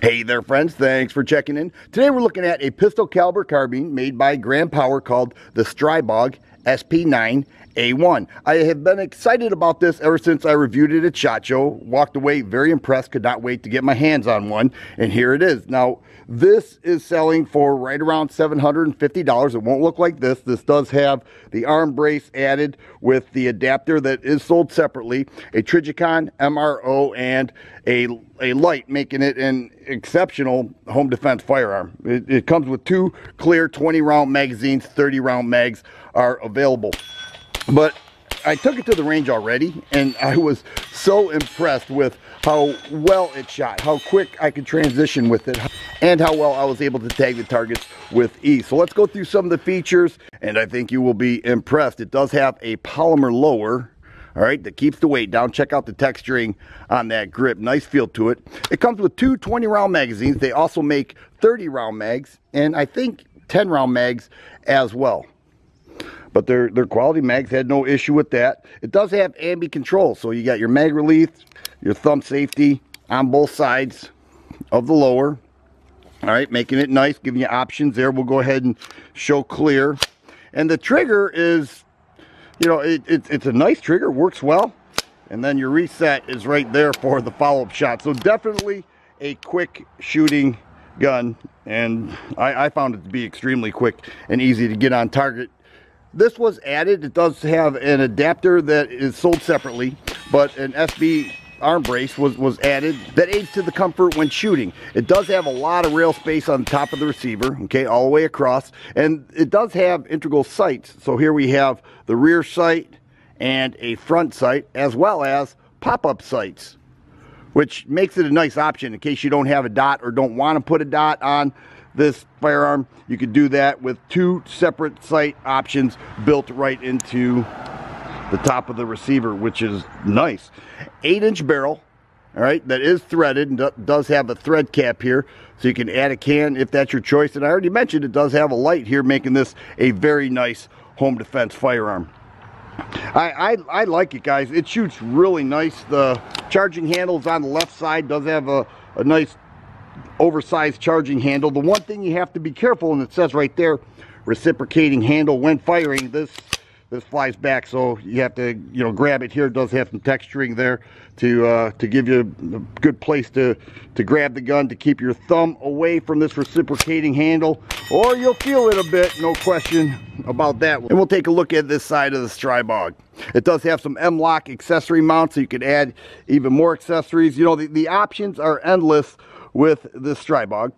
Hey there friends, thanks for checking in. Today we're looking at a pistol caliber carbine made by Grand Power called the Stribog SP9A1. I have been excited about this ever since I reviewed it at SHOT Show. Walked away very impressed, could not wait to get my hands on one, and here it is. Now this is selling for right around $750. It won't look like this. This does have the arm brace added with the adapter that is sold separately, a Trijicon MRO, and a light, making it an exceptional home defense firearm. It comes with two clear 20-round magazines. 30-round mags are available. But I took it to the range already, and I was so impressed with how well it shot, how quick I could transition with it, and how well I was able to tag the targets with ease. So let's go through some of the features, and I think you will be impressed. It does have a polymer lower, all right, that keeps the weight down. Check out the texturing on that grip. Nice feel to it. It comes with two 20-round magazines. They also make 30-round mags, and I think 10-round mags as well. But their quality mags had no issue with that. It does have ambi control, so you got your mag release, your thumb safety on both sides of the lower. All right, making it nice, giving you options there. We'll go ahead and show clear. And the trigger is, you know, it's a nice trigger, works well. And then your reset is right there for the follow-up shot. So definitely a quick shooting gun, and I found it to be extremely quick and easy to get on target. This was added. It does have an adapter that is sold separately, but an SB arm brace was added that aids to the comfort when shooting. It does have a lot of rail space on the top of the receiver, okay, all the way across, and it does have integral sights. So here we have the rear sight and a front sight, as well as pop-up sights, which makes it a nice option in case you don't have a dot or don't want to put a dot on this firearm. You could do that with two separate sight options built right into the top of the receiver, which is nice. 8-inch barrel, all right, that is threaded and does have a thread cap here, so you can add a can if that's your choice. And I already mentioned it does have a light here, making this a very nice home defense firearm. I like it, guys. It shoots really nice. The charging handles on the left side does have a nice oversized charging handle. The one thing you have to be careful, and it says right there, reciprocating handle when firing, this flies back, so you have to, you know, grab it here. It does have some texturing there to give you a good place to grab the gun, to keep your thumb away from this reciprocating handle, or you'll feel it a bit, no question about that. And we'll take a look at this side of the Stribog. It does have some M-LOK accessory mounts, so you could add even more accessories. You know, the options are endless with this Stribog.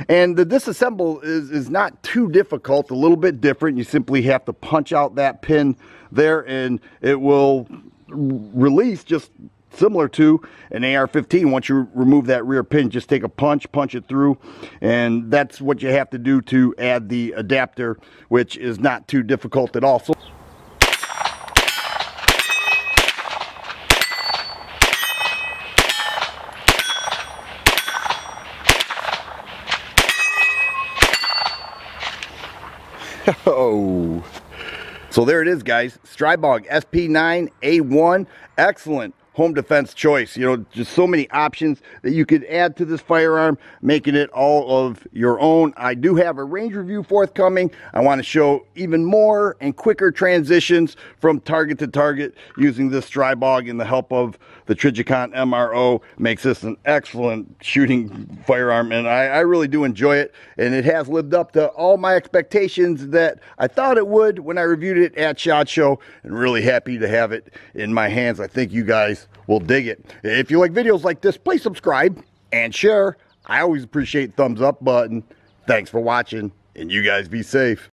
And the disassemble is not too difficult, a little bit different. You simply have to punch out that pin there, and it will release just similar to an AR-15. Once you remove that rear pin, just take a punch it through, and that's what you have to do to add the adapter, which is not too difficult at all. So oh, so there it is, guys. Stribog SP9A1, excellent home defense choice. You know, just so many options that you could add to this firearm, making it all of your own. I do have a range review forthcoming. I want to show even more and quicker transitions from target to target using this Stribog, and the help of the Trijicon MRO makes this an excellent shooting firearm, and I really do enjoy it, and it has lived up to all my expectations that I thought it would when I reviewed it at SHOT Show, and really happy to have it in my hands. I think you guys will dig it. If you like videos like this, please subscribe and share. I always appreciate the thumbs up button. Thanks for watching, and you guys be safe.